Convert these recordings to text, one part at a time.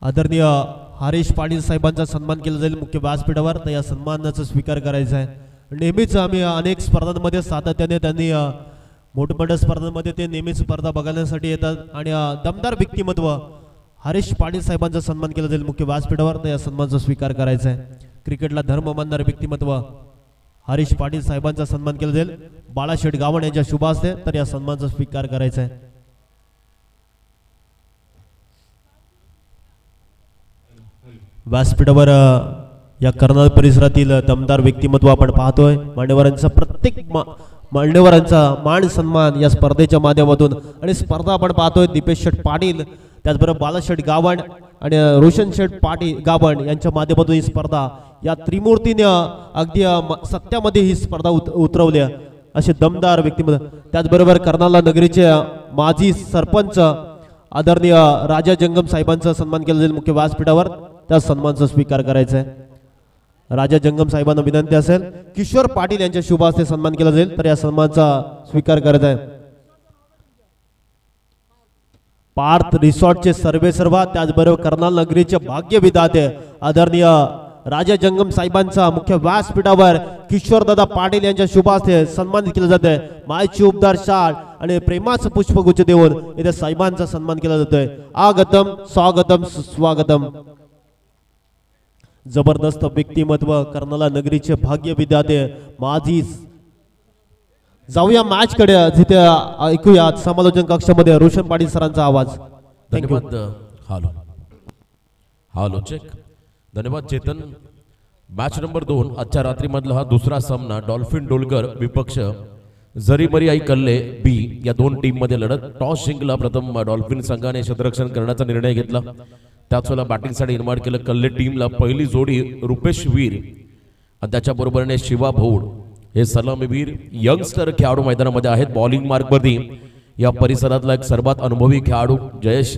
आदरणीय हरीश पाटील साहेबांचा सन्मान केला जाईल मुख्य व्यासपीठावर। तर या सन्मानाचा स्वीकार करायचा आहे। नेहमीच आम्ही अनेक स्पर्धांमध्ये सातत्याने त्यांनी मोठमोठ्या स्पर्धांमध्ये ते नेहमीच स्पर्धा बघण्यासाठी येतात आणि दमदार व्यक्तिमत्व हरीश पाटील साहेबांचा सन्मान केला जाईल मुख्य व्यासपीठावर। तर या सन्मानाचा स्वीकार करायचा आहे। क्रिकेटला धर्म मानणारे व्यक्तिमत्व हरीश पाटील साहेबांचा सन्मान केला जाईल बाळाशेठ गावण यांच्या शुभ हस्ते। तर या सन्मानाचा स्वीकार करायचा आहे। व्यासपीठावर या कर्नाल परिसरातील दमदार व्यक्तिमत्व आपण पाहतोय। मान्यवरांचा प्रत्येक मान्यवरांचा मान सन्मान या स्पर्धेच्या माध्यमातून आणि स्पर्धा आपण पाहतोय दीपेश शेठ पाटील त्याचबरोबर बाळाशेठ गावण आणि रोशन शेठ पाटील गावण यांच्या माध्यमातून ही स्पर्धा या त्रिमूर्तीने अगदी सत्यामध्ये ही स्पर्धा उतरवली असे दमदार व्यक्तिमत्व। त्याचबरोबर कर्नाल नगरीचे माजी सरपंच आदरणीय राजा जंगम साहेबांचा सन्मान केला जाईल मुख्य व्यासपीठावर। त्या सन्मानाचा स्वीकार करायचा आहे। राजा जंगम साहेबांना विनंती असेल किशोर पाटील यांच्या शुभ हस्ते सन्मान केला जाईल। तर या सन्मानाचा स्वीकार करायचा आहे। पार्थ रिसॉर्टचे सर्वेसर्वा त्याचबरोबर कर्नाल नगरीचे भाग्य विधाते आदरणीय राजा जंगम साहेबांचा मुख्य व्यासपीठावर किशोरदादा पाटील यांच्या शुभ हस्ते सन्मानित केलं जात आहे। मायची उपदार शाल आणि प्रेमाचं पुष्पगुच्छ देऊन इथे साहेबांचा सन्मान केला जातोय। आगतम स्वागतम स्वागतम। जबरदस्त व्यक्तिमत्व कर्नाल नगरीचे भाग्य विधाते माजी। जाऊया मॅच कडे जिथे ऐकूया समालोचन कक्षामध्ये रोशन पाटील सरांचा आवाज। धन्यवाद। Hello hello check. धन्यवाद चेतन। मॅच नंबर 2 आजच्या रात्री मधला हा दुसरा सामना डॉल्फिन डोलकर विपक्ष जरीमरी आई कल्ले बी या दोन टीम मध्ये लढत। टॉस जिंकला प्रथम डॉल्फिन संघाने क्षेत्ररक्षण करण्याचा निर्णय घेतला। त्याच वेळेला बॅटिंगसाठी निर्माण केलं कल्ले टीमला पहिली जोडी रुपेश वीर आणि त्याच्या बरोबरीने शिवा भौड हे सलामीवीर यंगस्टर खेळाडू मैदानामध्ये आहेत। बॉलिंग मार्कवरती या परिसरातला एक सर्वात अनुभवी खेळाडू जयेश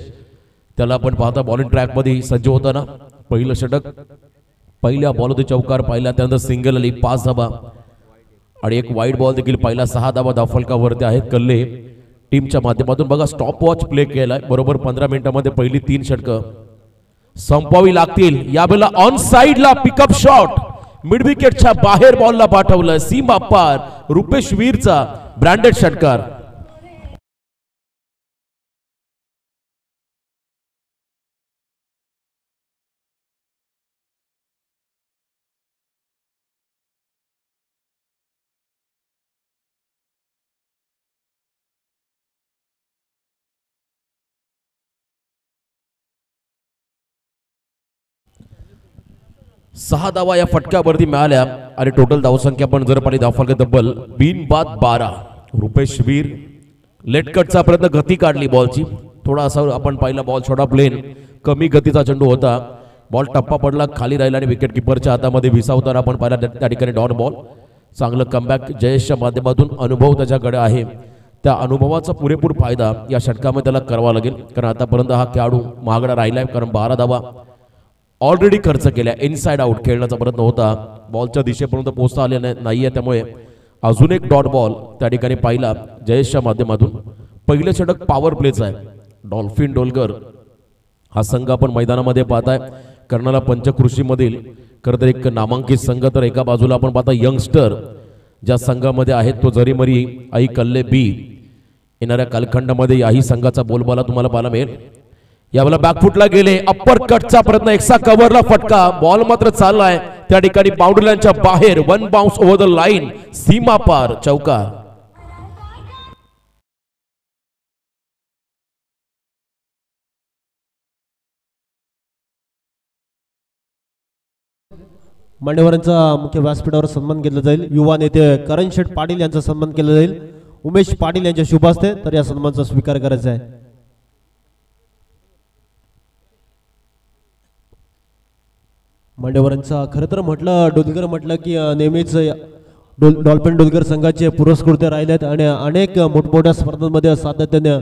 त्याला आपण पाहता बॉलिंग ट्रॅकमध्ये सज्ज होताना पहिलं षटक पहिल्या बॉलमध्ये चौकार पाहिला त्यानंतर सिंगल आली 5 धाबा आणि एक वाईड बॉल देखील पाहिला 6 धाबा धावफलकावरती आहेत कल्ले टीमच्या माध्यमातून। बघा स्टॉप वॉच प्ले केलाय बरोबर 15 मिनिटांमध्ये पहिली 3 षटकं संपवावी लागतील। यावेळेला ऑन साइडला पिकअप शॉट मिड विकेटच्या बाहेर बॉलला पाठवलं सीमा पार रुपेश वीरचा ब्रँडेड षटकार। सहा धावा या फटक्यावरती मिळाल्या आणि टोटल धावसंख्या पण जर पाहिली धावफलक तब्बल बिनबाद 12। रुपेश वीर लेट कटचा प्रयत्न गती काढली बॉलची थोडा असा आपण पाहिला बॉल छोटा प्लेन कमी गतीचा चेंडू होता। बॉल टप्पा पडला खाली राहिला आणि विकेट किपरच्या हातामध्ये विसावताना आपण पाहिला त्या ठिकाणी डॉन बॉल। चांगलं कमबॅक जयेशच्या माध्यमातून अनुभव त्याच्याकडे आहे त्या अनुभवाचा पुरेपूर फायदा या षटकामध्ये त्याला करावा लागेल कारण आतापर्यंत हा खेळाडू महागडा राहिलाय कारण 12 धावा ऑलरेडी खर्च केल्या। इनसाइड आउट खेळण्याचा प्रयत्न होता बॉलच्या दिशेपर्यंत पोहोचता आले नाहीये त्यामुळे अजून एक डॉट बॉल त्या ठिकाणी पाहिला जयेशच्या माध्यमातून। पहिलं षटक पॉवर प्लेच आहे। डॉल्फिन डोलकर हा संघ आपण मैदानामध्ये पाहताय कर्नाल पंचकृषीमधील खरं तर एक नामांकित संघ तर एका बाजूला आपण पाहता यंगस्टर ज्या संघामध्ये आहेत तो जरीमरी आई कल्ले बी येणाऱ्या कालखंडामध्ये याही संघाचा बोलबाला तुम्हाला पाहायला मिळेल। यावेळेला बॅकफुटला गेले अप्पर कटचा प्रयत्न एक्सा कव्हरला फटका बॉल मात्र चाललाय त्या ठिकाणी बाउंड्री लाईनच्या बाहेर 1 बाउन्स ओव्हर द लाईन सीमा पार चौकार। मान्यवरांचा मुख्य व्यासपीठावर सन्मान केला जाईल। युवा नेते करण शेठ पाटील यांचा सन्मान केला जाईल उमेश पाटील यांच्या शुभ हस्ते। तर या सन्मानाचा स्वीकार करायचा आहे। मान्यवरांचा खरं तर डोलकर म्हटलं की नेहमीच डॉल्फिन डोलकर संघाचे पुरस्कृत राहिलेत आणि अनेक मोठमोठ्या स्पर्धांमध्ये सातत्याने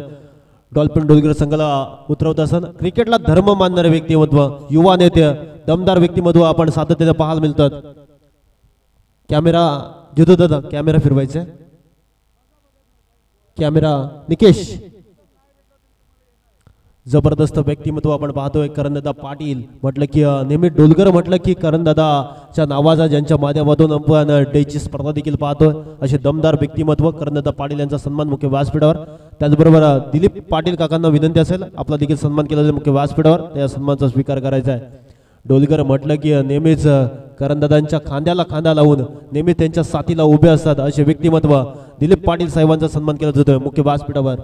डॉल्फिन डोलकर संघाला उतरवत असताना क्रिकेटला धर्म मानणारे व्यक्तिमत्व युवा नेते दमदार व्यक्तिमत्व आपण सातत्याने पाहायला मिळतात। कॅमेरा जिथं दादा कॅमेरा फिरवायचा कॅमेरा निकेश जबरदस्त व्यक्तिमत्व आपण पाहतोय करणदादा पाटील म्हटलं की नेहमी डोलकर म्हटलं की करणदादाच्या नावाचा ज्यांच्या माध्यमातून आपण डेची स्पर्धा देखील पाहतोय असे दमदार व्यक्तिमत्व करणदादा पाटील यांचा सन्मान मुख्य व्यासपीठावर. त्याचबरोबर दिलीप पाटील काकांना विनंती असेल आपला देखील सन्मान केला जाईल मुख्य व्यासपीठावर त्या सन्मानाचा स्वीकार करायचा आहे. डोलकर म्हटलं की नेहमीच करणदादांच्या खांद्याला खांदा लावून नेहमी त्यांच्या साथीला उभे असतात असे व्यक्तिमत्व दिलीप पाटील साहेबांचा सन्मान केला जातोय मुख्य व्यासपीठावर.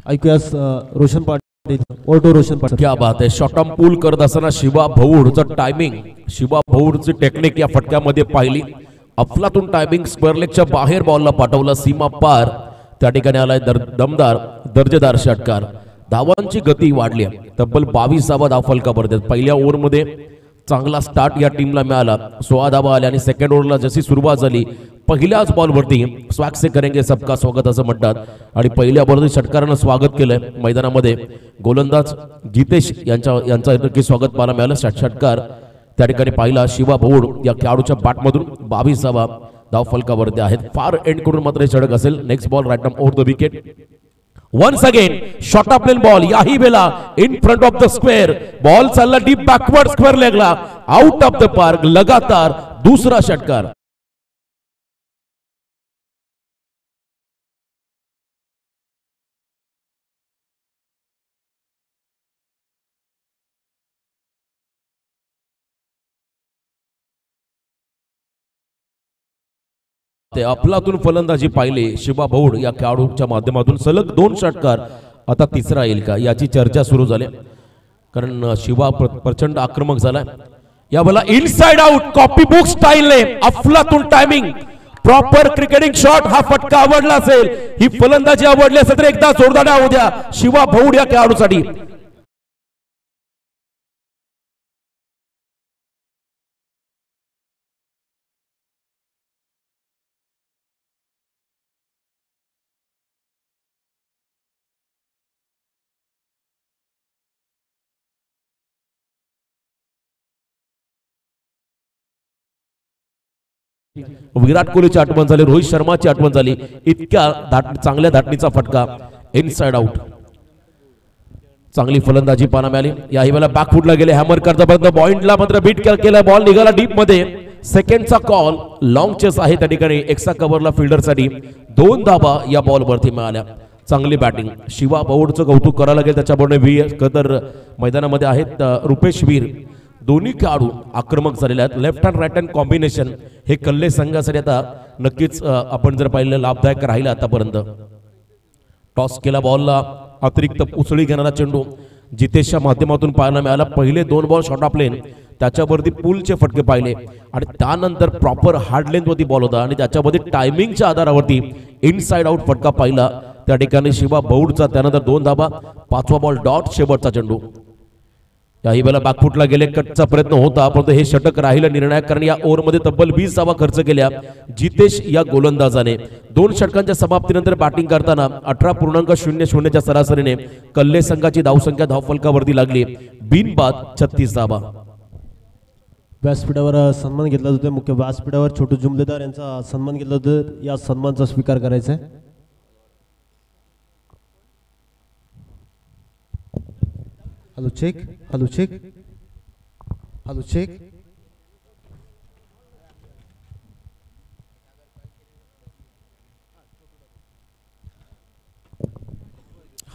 ऐकूयास रोशन पाटील ओटो रोशन पाटील. क्या बात आहे. शॉर्ट टर्म पूल करत असताना शिवा भौडचं टायमिंग शिवा भौडची टेक्निक या फटक्यामध्ये पाहिली. अफलातून टायमिंग स्क्वेअर लेगच्या बाहेर बॉलला पाठवला सीमा पार. त्या ठिकाणी आलाय दमदार दर्जेदार षटकार. धावांची गती वाढली तब्बल 22 धाव फलकावर. पहिल्या ओव्हरमध्ये चांगला स्टार्ट या टीमला मिळाला 16 धावा आल्या आणि सेकंड ओव्हरला जशी सुरुवात झाली पहिल्याच बॉलवरती स्वॅग से करेंगे सबका स्वागत असं म्हणतात आणि पहिल्या बॉलवरती षटकारानं स्वागत केलंय मैदानामध्ये. गोलंदाज जितेश यांचा नक्की स्वागत पाहायला मिळालं. षटकार त्या ठिकाणी पाहिला शिवा भौड या खेळाडूच्या बॅटमधून 22 धाव फलकावरती आहेत. फार एंड करून मात्र षटक असेल. Next ball right arm over the wicket. Once again short of plain ball याही वेळेला in front of the square. Ball चालला डीप बॅकवर्ड स्क्वेअर लेगला आउट ऑफ द पार्क. लगातार दुसरा षटकार. अफलातून फलंदाजी पाहिली शिवा भौड या खेळाडूच्या माध्यमातून सलग 2 षटकार. आता तिसरा येईल का याची चर्चा सुरू झाली कारण शिवा प्रचंड आक्रमक झालाय. या बोला इनसाइड आउट कॉपी बुक स्टाईलने अफलातून टायमिंग प्रॉपर क्रिकेटिंग शॉट. हा फटका आवडला असेल ही फलंदाजी आवडली असेल तर एकदा जोरदार होऊ द्या शिवा भौड या खेळाडूसाठी. विराट कोहलीची आठवण झाली. रोहित शर्माची आठवण झाली. इतक्या चांगल्या धाटणीचा फटका इनसाइड आउट. चांगली फलंदाजी पाहायला मिळाली. याही वेळेला बॅकफुटला गेले हॅमर करता पर्यंत पॉइंटला मात्र बीट केला. बॉल निघाला डीप मध्ये. सेकंडचा कॉल लॉंग चेस आहे त्या ठिकाणी. एक्स्ट्रा कव्हरला फिल्डरसाठी 2 धावा या बॉलवरती मिळाल्या. चांगली बॅटिंग. शिवा भौडचं कौतुक करायला लागेल. त्याच्याबरोबर कदर मैदानामध्ये आहेत रुपेश वीर. दोन्ही खेळाडू आक्रमक झालेले आहेत. Left hand right hand combination हे कल्ले संघासाठी आता नक्कीच आपण जर पाहिलं लाभदायक राहिलं आतापर्यंत. टॉस केला बॉलला अतिरिक्त उसळी घेणारा चेंडू जितेशच्या माध्यमातून पाहायला मिळाला. पहिले 2 बॉल शॉर्ट ऑफ प्लेन त्याच्यावरती पुलचे फटके पाहिले आणि त्यानंतर प्रॉपर हार्ड लेंथवरती बॉल होता आणि त्याच्यामध्ये टायमिंगच्या आधारावरती इनसाइड आउट फटका पाहिला त्या ठिकाणी शिवा भौडचा. त्यानंतर 2 धाबा. 5वा बॉल डॉट शेवटचा चेंडू. याही वेळेला बॅकफुटला गेले. कटचा प्रयत्न होता परंतु हे षटक राहिलं निर्णायक कारण या ओव्हरमध्ये तब्बल 20 धावा खर्च केल्या जितेश या गोलंदाजाने. 2 षटकांच्या समाप्तीनंतर बॅटिंग करताना 18.00 च्या सरासरीने कल्ले संघाची धावसंख्या धावफलकावरती लागली. बिनबाद 36 धावा. व्यासपीठावर सन्मान घेतला जातोय. मुख्य व्यासपीठावर छोटू जुमलेदार यांचा सन्मान घेतला जातोय. या सन्मानचा स्वीकार करायचा आहे. Hello check. Hello check. Hello check.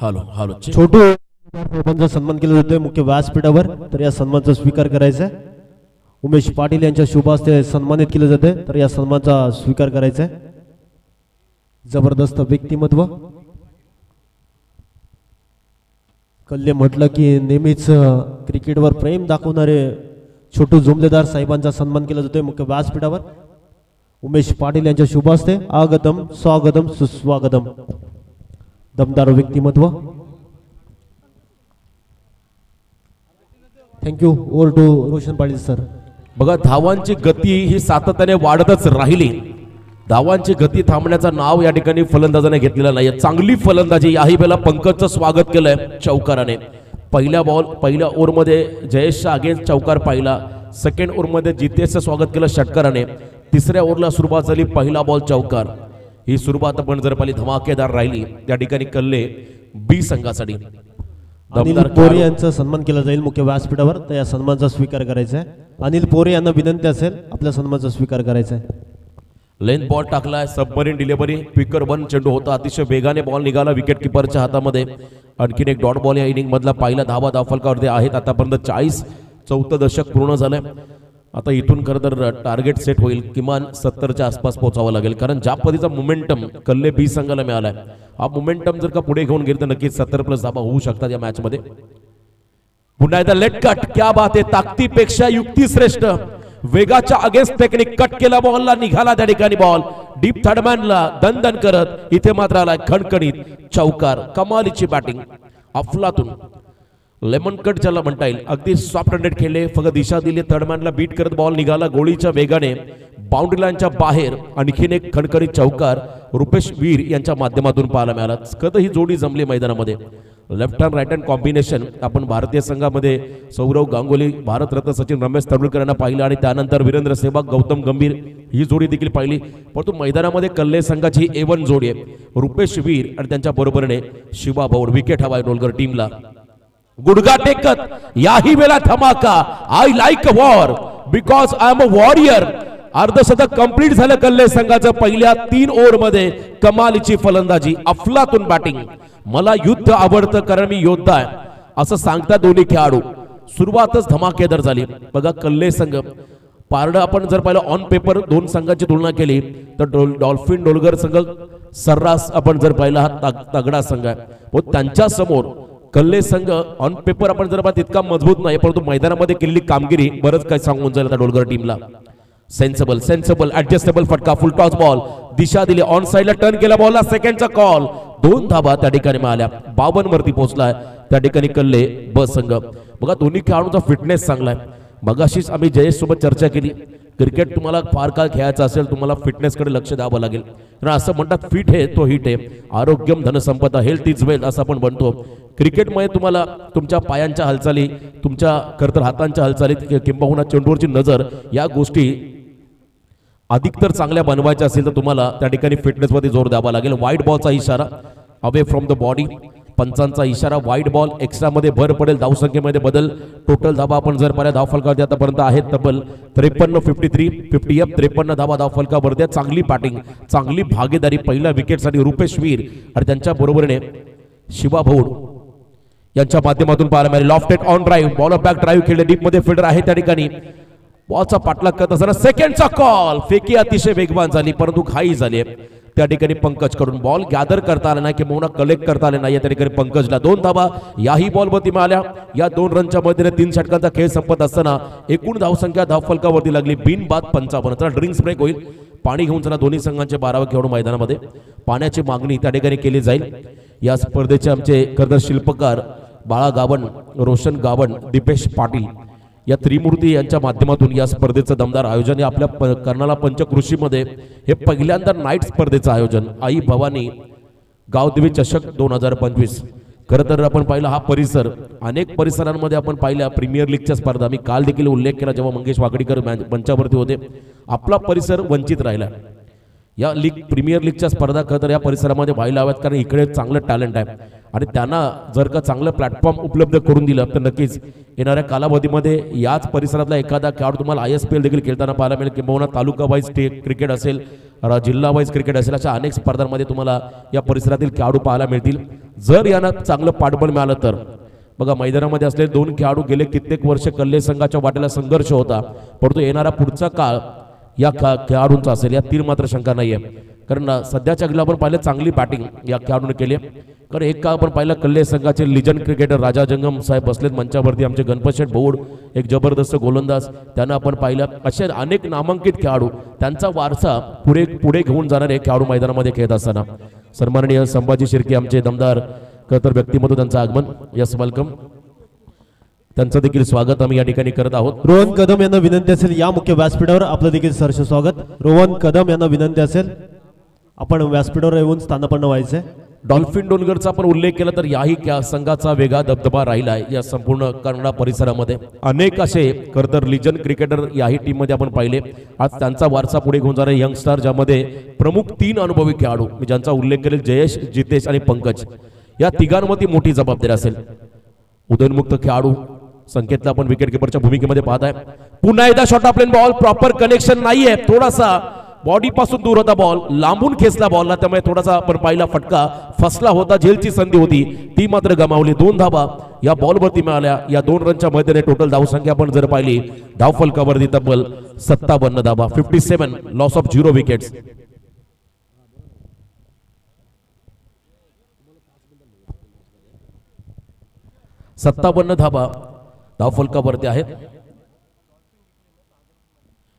Hello check. छोटू साहेबांचा सन्मान केला जातोय मुख्य व्यासपीठावर. तर या सन्मानचा स्वीकार करायचा आहे. उमेश पाटील यांच्या शुभ हस्ते सन्मानित केले जाते तर या सन्मानचा स्वीकार करायचा आहे. जबरदस्त व्यक्तिमत्व. कल्ले म्हटलं की नेहमीच क्रिकेटवर प्रेम दाखवणारे छोटू जुमलेदार साहेबांचा सन्मान केला जातोय मुख्य व्यासपीठावर. उमेश पाटील यांच्या शुभ हस्ते आगतम स्वागतम सुस्वागतम. दमदार व्यक्तिमत्व. Thank you. Over to Roshan Patil sir. बघा धावांची गती ही सातत्याने वाढतच राहिली. धावांची गती थांबण्याचं नाव या ठिकाणी फलंदाजाने घेतलेलं नाही. चांगली फलंदाजी. याही वेळेला पंकजचं स्वागत केलंय चौकाराने. पहिल्या ओव्हरमध्ये जयेशच्या अगेन्स्ट चौकार पाहिला. सेकंड ओव्हरमध्ये जितेशचं स्वागत केलं षटकाराने. तिसऱ्या ओव्हरला सुरुवात झाली. पहिला बॉल चौकार. ही सुरुवात आपण जर पाहिली धमाकेदार राहिली. त्या ठिकाणी कल्ले बी संघासाठी. अनिल दमदार पोरे खेळाडू. यांचा सन्मान केला जाईल मुख्य व्यासपीठावर, तर या सन्मानाचा स्वीकार करायचा आहे. अनिल पोरे यांना विनंती असेल आपल्या सन्मानाचा स्वीकार करायचा आहे. लेंथ बॉल टाकलाय, सबमरीन डिलिव्हरी, क्विकर वन चेंडू होता, अतिशय वेगाने बॉल निघाला विकेट किपरच्या हातामध्ये. आणखीन एक डॉट बॉल या इनिंग मधला पहिला धावा धावफलकावरती आहेत. आतापर्यंत 40 चौथं दशक पूर्ण झालंय. आता इथून खरं तर टार्गेट सेट होईल, किमान 70च्या आसपास पोहोचावं लागेल, कारण ज्या पद्धतीचा मोमेंटम कल्ले बी संघाला मिळालाय, हा मोमेंटम जर का पुढे घेऊन गेले तर नक्कीच 70+ धावा होऊ शकतात या मॅच मध्ये. पुन्हा एकदा लेट कट, क्या बात आहे, ताकदीपेक्षा युक्ती श्रेष्ठ. वेगाच्या अगेन्स्ट टेक्निक, कट केला बॉलला, निघाला त्या ठिकाणी बॉल डीप थर्डमॅनला दणदण करत. इथे मात्र आलाय खणखणीत चौकार. कमालीची बॅटिंग अफलातून, लेमन कट ज्याला म्हणता येईल, अगदी सॉफ्ट हँडेड खेळले, फक्त दिशा दिली, थर्डमॅनला बीट करत बॉल निघाला गोळीच्या वेगाने बाउंड्री लाईनच्या बाहेर. आणखीन एक खणखणीत चौकार रुपेश वीर यांच्या माध्यमातून पाहायला मिळाला. कधी ही जोडी जमली मैदानामध्ये, left hand right hand combination. आपण भारतीय संघामध्ये सौरव गांगुली, भारतरत्न सचिन रमेश तेंडुलकर यांना पाहिलं आणि त्यानंतर वीरेंद्र सेहवाग, गौतम गंभीर ही जोडी देखील पाहिली. परंतु मैदानामध्ये कल्ले संघाची A1 जोडी आहे, रुपेश वीर आणि त्यांच्या बरोबरीने शिवा भाऊड. विकेट हवाय डोलकर टीमला. गुडघा टेकत याही वेळा धमाका. I like a war because I am a warrior. अर्धशतक कंप्लीट झालं कल्ले संघाचं पहिल्या 3 ओव्हर मध्ये. कमालीची फलंदाजी, अफलातून बॅटिंग. मला युद्ध आवडतं कारण मी योद्धा आहे असं सांगता दोन्ही खेळाडू. सुरुवातच धमाकेदार झाली. बघा कल्ले संघ पारडं आपण जर पाहिलं ऑन पेपर दोन संघांची तुलना केली तर डॉल्फिन डोलगर संघ सर्रास आपण जर पाहिला हा तगडा संघ आहे. व त्यांच्या समोर कल्ले संघ ऑन पेपर आपण जर पाहिलं तितका मजबूत नाही, परंतु मैदानामध्ये केलेली कामगिरी बरंच काही सांगून जाईल आता डोलगर टीमला. सेन्सेबल ऍडजस्टेबल फटका, फुल टॉस बॉल, दिशा दिली, ऑन साइडला टर्न केला बॉलला, सेकंडचा कॉल. 2 धावा त्या ठिकाणी मिळाल्या. 52 वरती पोहोचलाय त्या ठिकाणी कल्ले ब संघ. बघा दोन्ही खेळाडूंचा फिटनेस चांगला आहे. मगाशीच आम्ही जयेश सोबत चर्चा केली, क्रिकेट तुम्हाला फार काळ खेळायचं असेल तुम्हाला फिटनेसकडे लक्ष द्यावं लागेल. कारण असं म्हणतात फिट आहे तो हिट आहे, आरोग्यम धनसंपदा, हेल्थ इज वेल्थ असं आपण म्हणतो. क्रिकेटमध्ये तुम्हाला तुमच्या पायांच्या हालचाली, तुमच्या खरतर हातांच्या हालचाली किंबहुना चेंडूवरची नजर, या गोष्टी अधिकतर चांगल्या बनवायच्या असेल तर तुम्हाला त्या ठिकाणी फिटनेसवरती जोर द्यावा लागेल. वाईट बॉलचा इशारा, अवे फ्रॉम द बॉडी, पंचांचा इशारा, वाईट बॉल, एक्स्ट्रा मध्ये भर पडेल, धावसंख्येमध्ये बदल. टोटल धावा आपण जर पाहिल्या धावफलकावरती आतापर्यंत आहेत तब्बल 53, 53, 50 53 धावा धावफलकावरती. चांगली बॅटिंग, चांगली भागीदारी. पहिल्या विकेटसाठी रुपेश वीर आणि त्यांच्या बरोबरीने शिवा भाऊड यांच्या माध्यमातून पाहायला मिळाले. Lofted on drive, ball back drive खेळले, डीप मध्ये फिल्डर आहे त्या ठिकाणी. बॉलचा पाठलाग करत असताना सेकंडचा कॉल. फेकी अतिशय वेगवान झाली परंतु घाई झाली त्या ठिकाणी पंकज कडून. बॉल गॅदर करता आला नाही किंवा पुन्हा कलेक्ट करता आला नाही या ठिकाणी पंकजला. 2 धावा याही बॉलवरती मिळाल्या. या 2 रनच्या मध्येने 3 षटकांचा खेळ संपत असताना एकूण धावसंख्या धावफलकावरती लागली बिनबाद 55. चला ड्रिंक्स ब्रेक होईल, पाणी घेऊन चला दोन्ही संघांचे 12 खेळाडू मैदानामध्ये. पाण्याची मागणी त्या ठिकाणी केली जाईल. या स्पर्धेचे आमचे खरतर शिल्पकार बाळा गावण, रोशन गावण, दीपेश पाटील या त्रिमूर्ती यांच्या माध्यमातून या स्पर्धेचं दमदार आयोजन. हे आपल्या कर्नाला पंचकृषीमध्ये हे पहिल्यांदा नाईट स्पर्धेचं आयोजन. आई भवानी गावदेवी चषक 2025. खरं तर आपण पाहिलं हा परिसर अनेक परिसरांमध्ये आपण पाहिल्या प्रीमियर लीगच्या स्पर्धा. मी काल देखील उल्लेख केला जेव्हा मंगेश वाकडीकर मंचावरती होते. आपला परिसर वंचित राहिला. या लीग प्रीमियर लीगच्या स्पर्धा खरं तर या परिसरामध्ये व्हायला हव्यात, कारण इकडे चांगलं टॅलेंट आहे आणि त्यांना जर का चांगलं प्लॅटफॉर्म उपलब्ध करून दिलं तर नक्कीच येणाऱ्या कालावधीमध्ये याच परिसरातला एखादा खेळाडू तुम्हाला ISPL देखील खेळताना पाहायला मिळेल, किंवा तालुका वाईज क्रिकेट असेल, जिल्हा वाईज क्रिकेट असेल, अशा अनेक स्पर्धांमध्ये तुम्हाला या परिसरातील खेळाडू पाहायला मिळतील जर यांना चांगलं पाठबळ मिळालं तर. बघा मैदानामध्ये असलेले 2 खेळाडू गेले कित्येक वर्ष कल्ले संघाच्या वाटेला संघर्ष होता, परंतु येणारा पुढचा काळ या खेळाडूंचा असेल यात तीर मात्र शंका नाहीये. कारण सध्याच्या घडीला आपण पाहिलं चांगली बॅटिंग या खेळाडूने केली. कारण एक काळ आपण पाहिलं कल्ले संघाचे लिजंड क्रिकेटर राजा जंगम साहेब बसलेत मंचावरती, आमचे गणपत शेठ भोड एक जबरदस्त गोलंदाज त्यांना आपण पाहिलं. असे अनेक नामांकित खेळाडू त्यांचा वारसा पुढे घेऊन जाणारे खेळाडू मैदानामध्ये खेळत असताना सन्माननीय संभाजी शिर्के आमचे दमदार खरतर व्यक्तिमत्व त्यांचं आगमन. यस वेलकम, त्यांचं देखील स्वागत आम्ही या ठिकाणी करत आहोत. रोहन कदम यांना विनंती असेल या मुख्य व्यासपीठावर आपलं देखील सहर्ष स्वागत. रोहन कदम यांना विनंती असेल आपण व्यासपीठावर येऊन स्थानापन्न व्हायचंय. डॉल्फिन डोलगरचा आपण उल्लेख केला तर याही संघाचा वेगळा दबदबा राहिला आहे या संपूर्ण कर्नाळा परिसरामध्ये. अनेक असे खरतर लिजंड क्रिकेटर याही टीम मध्ये आपण पाहिले. आज त्यांचा वारसा पुढे घेऊन जाणारे यंगस्टार, ज्यामध्ये प्रमुख 3 अनुभवी खेळाडू ज्यांचा उल्लेख केले जयेश, जितेश आणि पंकज या तिघांवरती मोठी जबाबदारी असेल. उदयनमुक्त खेळाडू संकेतला आपण विकेट किपरच्या भूमिकेमध्ये पाहत आहे. पुन्हा एकदा short of plain ball, proper connection नाहीये, थोडासा बॉडी पासून दूर होता बॉल, लांबून खेचला बॉलला, त्यामुळे थोडासा आपण पाहिला फटका फसला होता. झेलची संधी होती ती मात्र गमावली. 2 धाबा या बॉलवरती मिळाल्या. या 2 रनच्या मध्येने टोटल धावसंख्या आपण जर पाहिली धावफलकावरती तब्बल 57 धाबा, 57, लॉस ऑफ 0 विकेट्स. सत्तावन्न धाबा धावफलकावरती आहेत.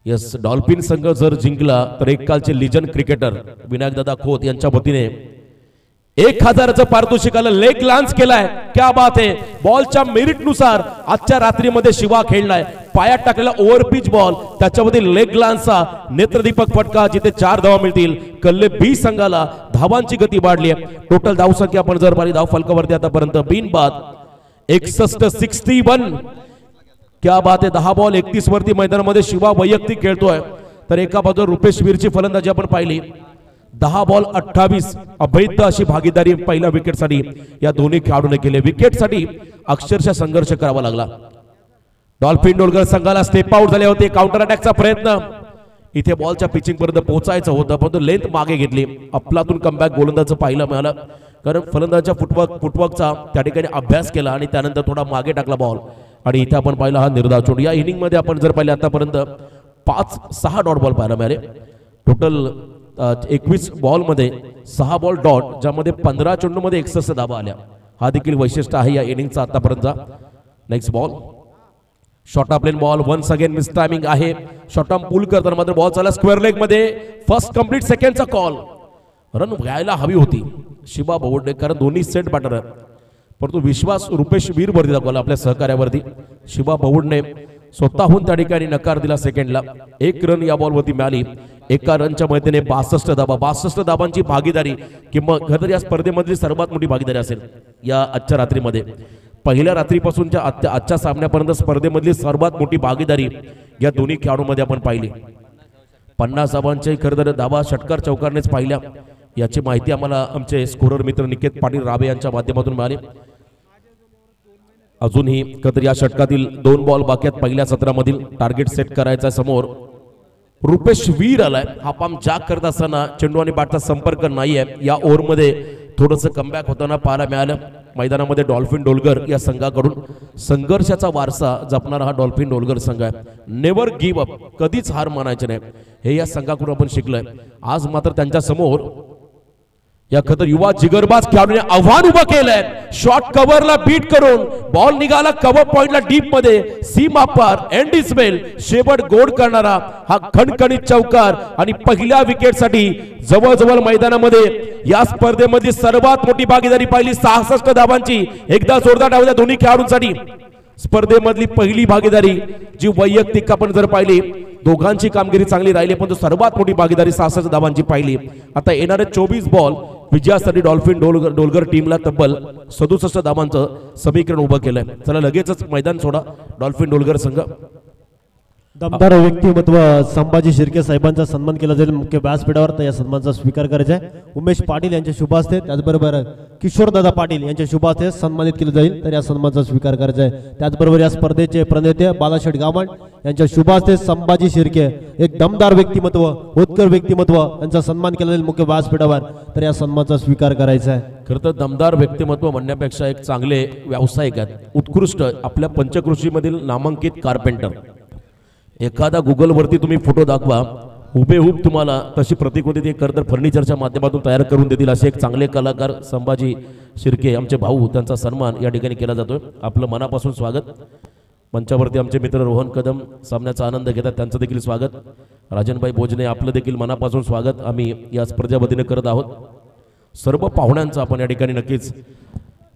यस, डॉल्फिन संघ जर जिंकला तर एक कालचे लिजंड क्रिकेटर विनायकदादा खोत यांच्या वतीने 1000चं पारितोषिकाला लेग लांच केलाय. क्या बात आहे. बॉलच्या मेरिट नुसार आजच्या रात्रीमध्ये शिवा खेळलाय. पायात टाकलेला ओव्हरपिच बॉल, त्याच्यामध्ये लेग लांचचा नेत्रदीपक फटका, जिथे 4 धावा मिळतील. कल्ले बी संघाला धावांची गती वाढली आहे. टोटल धावसंख्या आपण जर पाहिली धावफलकावरती आतापर्यंत बिनबाद 61, 61. क्या बात आहे. 10 बॉल 31 वरती मैदानामध्ये शिवा वैयक्तिक खेळतोय. तर एका बाजूला रुपेश वीरची फलंदाजी आपण पाहिली. 10 बॉल 28, अभैद्य अशी भागीदारी पहिल्या विकेटसाठी या दोन्ही खेळाडूने केले. विकेटसाठी अक्षरशः संघर्ष करावा लागला. डॉल्फिन डोलगर संघाला स्टेप आउट झाले होते. काउंटर अटॅकचा प्रयत्न, इथे बॉलच्या पिचिंग पर्यंत पोहोचायचं होतं, परंतु लेंथ मागे घेतली. अफलातून कमबॅक गोलंदाजचं पाहायला मिळालं, कारण फलंदाजाच्या फुटवर्कचा त्या ठिकाणी अभ्यास केला आणि त्यानंतर थोडा मागे टाकला बॉल. आणि इथे आपण पाहिला हा निर्धाव चेंडू. या इनिंग मध्ये आपण जर पाहिले आतापर्यंत 5-6 डॉट बॉल पाहायला मिळाले. टोटल 21 बॉल मध्ये 6 बॉल डॉट, ज्यामध्ये 15 चेंडूमध्ये 61 धावा आल्या. हा देखील वैशिष्ट्य आहे या इनिंगचा आतापर्यंतचा. Next ball, short of plain ball, once again miss timing आहे. शॉर्ट ऑफ पुल करताना मात्र बॉल चालला स्क्वेअर लेग मध्ये. फर्स्ट कंप्लीट सेकंडचा कॉल. रन व्हायला हवी होती शिवा भवडे, कारण दोन्ही सेट बॅटर, परंतु विश्वास रुपेश वीर वरती दाखवला आपल्या सहकार्यावरती. शिवा भवडने स्वतःहून त्या ठिकाणी नकार दिला सेकंडला. 1 रन या बॉलवरती मिळाली. एका रनच्या मध्येने 62 धाबा, 62 धाबांची भागीदारी, किंवा खरं तर या स्पर्धेमधली सर्वात मोठी भागीदारी असेल या आजच्या रात्रीमध्ये. पहिल्या रात्रीपासूनच्या आजच्या सामन्यापर्यंत स्पर्धेमधली सर्वात मोठी भागीदारी या दोन्ही खेळाडूंमध्ये आपण पाहिली. 50 धाबांचे खरं तर धाबा षटकार चौकारनेच पाहिल्या. याची माहिती आम्हाला आमचे स्कोरर मित्र निकेत पाटील राबे यांच्या माध्यमातून मिळाली. अजूनही खरं तर या षटकातील 2 बॉल बाकी आहेत. पहिल्या सत्रामधील टार्गेट सेट करायचा समोर रुपेश वीर आलाय. हा पाम जॅक करत असताना चेंडू आणि बॅटचा संपर्क नाहीये. या ओव्हरमध्ये थोडंसं कमबॅक होताना पाहायला मिळालं. मैदानामध्ये डॉल्फिन डोलगर या संघाकडून संघर्षाचा वारसा जपणारा हा डॉल्फिन डोलगर संघ आहे. नेव्हर गिव्ह अप, कधीच हार मानायचे नाही, हे या संघाकडून आपण शिकलोय. आज मात्र त्यांच्या समोर या खतर युवा जिगरबाज खेळाडूने आव्हान उभं केलंय. शॉर्ट कव्हरला बीट करून बॉल निघाला कव्हर पॉइंटला डीप मध्ये, सीमा पार, एंड इज वेल, शेवट गोड करणारा हा खणखणीत चौकार. आणि पहिल्या विकेटसाठी जवळजवळ मैदानामध्ये या स्पर्धेमध्ये सर्वात मोठी भागीदारी पाहिली. 66 धाबांची. एकदा जोरदार डाव द्या दोन्ही खेळाडूंसाठी. स्पर्धेमधली पहिली भागीदारी जी वैयक्तिक आपण जर पाहिली, दोघांची कामगिरी चांगली राहिली, पण सर्वात मोठी भागीदारी 66 धाबांची पाहिली. आता येणारे 24 बॉल विजयासाठी डॉल्फिन डोलगर टीमला तब्बल 67 धाबांचं समीकरण उभं केलंय. चला लगेचच मैदान सोडा डॉल्फिन डोलगर संघ. दमदार व्यक्तिमत्व संभाजी शिर्के साहेबांचा सन्मान केला जाईल मुख्य व्यासपीठावर. तर या सन्मानाचा स्वीकार करायचा आहे. उमेश पाटील यांच्या शुभ हस्ते, त्याचबरोबर किशोरदादा पाटील यांच्या शुभ हस्ते सन्मानित केलं जाईल. तर या सन्मानाचा स्वीकार करायचा आहे. त्याचबरोबर या स्पर्धेचे प्रणेते बालाशेठ गावण यांच्या शुभ हस्ते संभाजी शिर्के, एक दमदार व्यक्तिमत्व, उत्कर व्यक्तिमत्व यांचा सन्मान केला जाईल मुख्य व्यासपीठावर. तर या सन्मानाचा स्वीकार करायचा आहे. खरं तर दमदार व्यक्तिमत्व म्हणण्यापेक्षा एक चांगले व्यावसायिक आहेत, उत्कृष्ट आपल्या पंचकृषीमधील नामांकित कारपेंटर. एखादा गुगल वरती तुम्ही फोटो दाखवा, हुबेहूब तुम्हाला तशी प्रतिकृती ते खरं तर फर्निचरच्या माध्यमातून तयार करून देतील असे एक चांगले कलाकार संभाजी शिर्के आमचे भाऊ, त्यांचा सन्मान या ठिकाणी केला जातोय. आपलं मनापासून स्वागत. मंचावरती आमचे मित्र रोहन कदम सामन्याचा आनंद घेतात, त्यांचं देखील स्वागत. राजनभाई भोजने आपलं देखील मनापासून स्वागत आम्ही या स्पर्धेच्या वतीने करत आहोत. सर्व पाहुण्यांचं आपण या ठिकाणी नक्कीच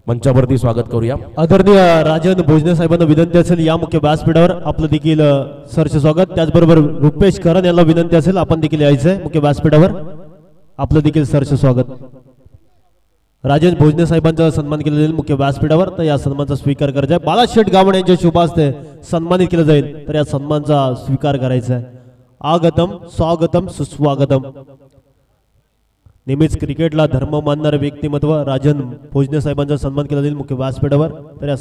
मंचावरती स्वागत करूया. आदरणीय राजन भोजने साहेबांना विनंती असेल या मुख्य व्यासपीठावर आपलं देखील सरच स्वागत. त्याचबरोबर रुपेश करण यांना विनंती असेल आपण देखील यायचंय मुख्य व्यासपीठावर, आपलं देखील सरच स्वागत. राजन भोजने साहेबांचा सन्मान केला जाईल मुख्य व्यासपीठावर. तर या सन्मानाचा स्वीकार करायचा आहे. बालाशेठ गावण यांच्या शुभ हस्ते सन्मानित केलं जाईल. तर या सन्मानाचा स्वीकार करायचा आहे. आगतम स्वागतम सुस्वागतम. नेहमीच क्रिकेटला धर्म मानणारे व्यक्तिमत्व राजन भोजने साहेबांचा सन्मान केला जाईल मुख्य व्यासपीठावर. तर या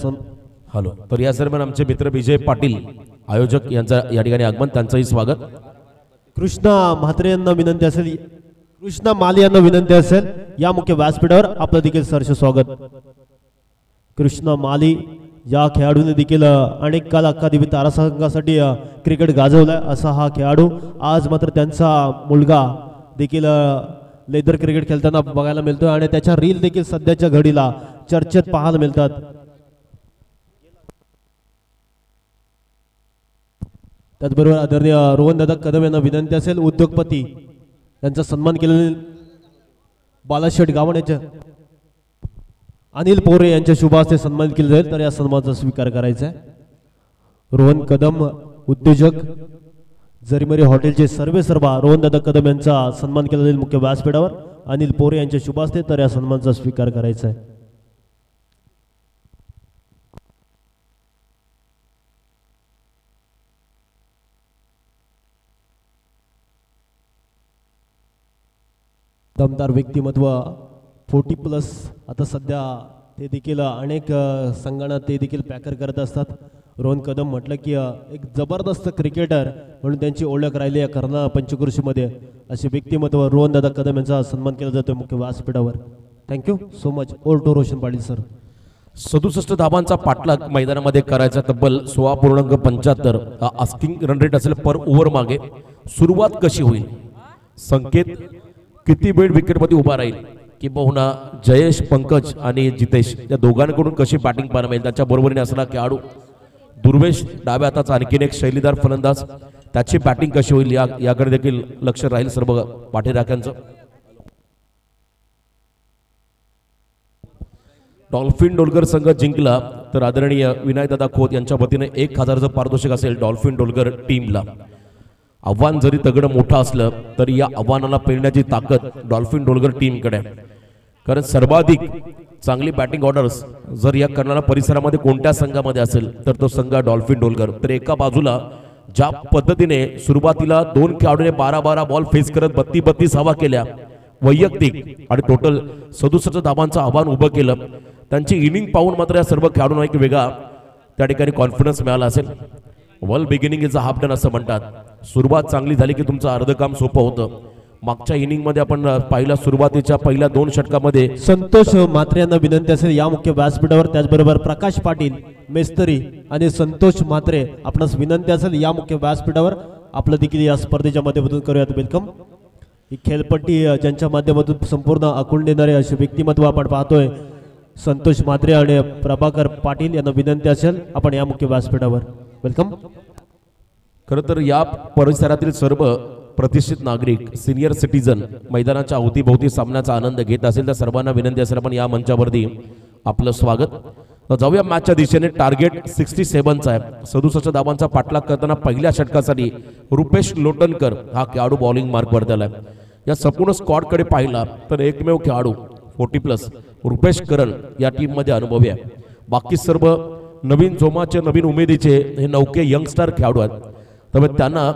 हॅलो. तर या दरम्यान आमचे मित्र विजय पाटील आयोजक यांचा या ठिकाणी आगमन, त्यांचंही स्वागत. कृष्णा म्हात्रे यांना विनंती असेल, कृष्णा माली यांना विनंती असेल या मुख्य व्यासपीठावर आपलं देखील सहर्ष स्वागत. कृष्णा माली या खेळाडूने देखील अनेक काल अक्कादेवी तारा संघासाठी क्रिकेट गाजवलाय असा हा खेळाडू. आज मात्र त्यांचा मुलगा देखील लेदर क्रिकेट खेळताना बघायला मिळतोय आणि त्याच्या रील देखील सध्याच्या घडीला चर्चेत पाहायला मिळतात. त्याचबरोबर आदरणीय रोहनदादा कदम यांना विनंती असेल उद्योगपती यांचा सन्मान केलेले बालाशेठ गावण यांच्या अनिल पोरे यांच्या शुभ हस्ते सन्मानित केले जाईल. तर या सन्मानाचा स्वीकार करायचा आहे. रोहन कदम उद्योजक जरीमरी हॉटेलचे सर्वेसर्वा रोहनदादा कदम यांचा सन्मान केला जाईल मुख्य व्यासपीठावर अनिल पोरे यांच्या शुभ हस्ते. तर या सन्मानाचा स्वीकार करायचा आहे. दमदार व्यक्तिमत्व 40+ आता सध्या ते देखील अनेक संघांना ते देखील पॅकर करत असतात. रोहन कदम म्हटलं की एक जबरदस्त क्रिकेटर म्हणून त्यांची ओळख राहिली आहे कर्ना पंचकृषीमध्ये. असे व्यक्तिमत्व रोहनदादा कदम यांचा सन्मान केला जातो मुख्य व्यासपीठावर. Thank you so much. ओल टू रोशन पाटील सर. 67 धाबांचा पाठलाग मैदानामध्ये करायचा, तब्बल 16.75 हा आस्किंग रन रेट असेल पर ओव्हर मागे. सुरुवात कशी होईल, संकेत किती वेळ विकेटमध्ये उभा राहील, किंबहुना जयेश, पंकज आणि जितेश या दोघांकडून कशी बॅटिंग पाहायला मिळेल, त्याच्या बरोबरीने असला खेळाडू दुर्वेश डाव्या हाताचा आणखीन एक शैलीदार फलंदाज, त्याची बॅटिंग कशी होईल याकडे देखील लक्ष राहील सर्व पाठीराख्यांचं. डॉल्फिन डोलगर संघ जिंकला तर आदरणीय विनायकदादा खोत यांच्या वतीने 1000चं पारितोषिक असेल डॉल्फिन डोलगर टीमला. आव्हान जरी तगडं मोठं असलं तरी या आव्हानाला पेलण्याची ताकद डॉल्फिन डोलगर टीमकडे, कारण सर्वाधिक चांगली बॅटिंग ऑर्डर्स जर या कर्नाळा परिसरामध्ये कोणत्या संघामध्ये असेल तर तो संघ डॉल्फिन डोलगर. तर एका बाजूला ज्या पद्धतीने सुरुवातीला 2 खेळाडूने 12 बॉल फेस करत 32 धावा केल्या वैयक्तिक आणि टोटल 67 धावांचं आव्हान उभं केलं, त्यांची इनिंग पाहून मात्र या सर्व खेळाडूंना एक वेगळा त्या ठिकाणी कॉन्फिडन्स मिळाला असेल. Well beginning is a half done असं म्हणतात. सुरुवात चांगली झाली की तुमचं अर्ध काम सोपं होतं. मागच्या इनिंगमध्ये आपण पाहिला सुरुवातीच्या पहिल्या 2 षटकामध्ये संतोष म्हात्रे यांना विनंती असेल या मुख्य व्यासपीठावर. त्याचबरोबर प्रकाश पाटील मेस्तरी आणि संतोष म्हात्रे आपणास विनंती असेल या मुख्य व्यासपीठावर आपलं देखील या स्पर्धेच्या माध्यमातून करूयात वेलकम. ही खेळपट्टी ज्यांच्या माध्यमातून संपूर्ण आखून देणारे असे व्यक्तिमत्व आपण पाहतोय संतोष म्हात्रे आणि प्रभाकर पाटील यांना विनंती असेल आपण या मुख्य व्यासपीठावर वेलकम. खरं तर या परिसरातील सर्व प्रतिष्ठित नागरिक सिनियर सिटीजन मैदानाच्या अवतीभोवती सामन्याचा आनंद घेत असेल तर सर्वांना विनंती असेल आपण या मंचावरती आपलं स्वागत. जाऊया मॅचच्या दिशेने. टार्गेट 67चा आहे. 67 धावांचा पाठलाग करताना पहिल्या षटकासाठी रुपेश लोटनकर हा खेळाडू बॉलिंग मार्कवर त्याला. या संपूर्ण स्क्वॉडकडे पाहिला तर एकमेव खेळाडू 40+ रुपेश करण या टीममध्ये अनुभवी आहे. बाकी सर्व नवीन जोमाचे नवीन उमेदीचे हे नौके यंगस्टर खेळाडू आहेत. त्यामुळे त्यांना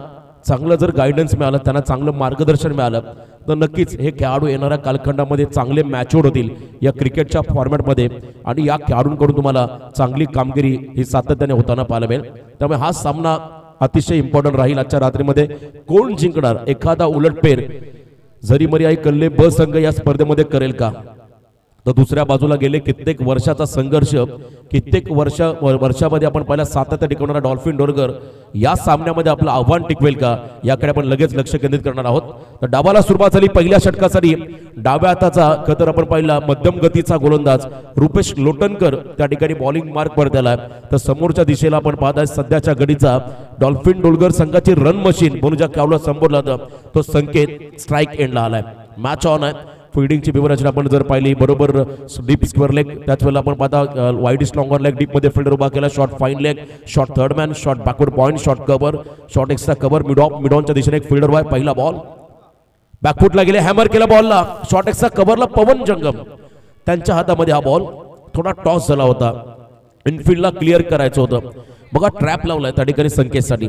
चांगलं जर गायडन्स मिळालं, त्यांना चांगलं मार्गदर्शन मिळालं तर नक्कीच हे खेळाडू येणाऱ्या कालखंडामध्ये चांगले मॅच्युअर होतील या क्रिकेटच्या फॉर्मॅटमध्ये आणि या खेळाडूंकडून तुम्हाला चांगली कामगिरी ही सातत्याने होताना पाहायला मिळेल. त्यामुळे हा सामना अतिशय इम्पॉर्टंट राहील आजच्या रात्रीमध्ये. कोण जिंकणार, एखादा उलटपेर जरीमरी आई कल्ले ब संघ या स्पर्धेमध्ये करेल का, तर दुसऱ्या बाजूला गेले कित्येक वर्षाचा संघर्ष, कित्येक वर्षामध्ये आपण पहिला सातत्य टिकवणारा डॉल्फिन डोलगर या सामन्यामध्ये आपलं आव्हान टिकवेल का याकडे आपण लगेच लक्ष केंद्रित करणार आहोत. तर डावाला सुरुवात झाली पहिल्या षटकासाठी. डाव्या हाताचा खतर आपण पाहिला मध्यम गतीचा गोलंदाज रुपेश लोटनकर त्या ठिकाणी बॉलिंग मार्क वर त्याला. तर समोरच्या दिशेला आपण पाहताय सध्याच्या घडीचा डॉल्फिन डोलगर संघाची रन मशीन म्हणून ज्या खेळाडूला संबोधला जातं तो संकेत स्ट्राईक एंडला आलाय. मॅच ऑन आहे. फिल्डिंगची विवरचना आपण जर पाहिली बरोबर डीप स्क्वेअर लेग, त्याच वेळेला आपण पाहता वाईड स्लॉंग ऑन लेग, डीप मध्ये फिल्डर उभा केला, short fine leg, short third man, short backward point, short cover, short extra cover, mid ऑनच्या दिशेने एक फिल्डर वाय. पहिला बॉल बॅकफुटला गेले, हॅमर केला बॉलला, शॉर्ट एक्स्ट्रा कव्हरला पवन जंगम त्यांच्या हातामध्ये हा बॉल. थोडा टॉस झाला होता, इनफिल्डला क्लिअर करायचं होतं. बघा ट्रॅप लावलाय त्या ठिकाणी. संकेतसाठी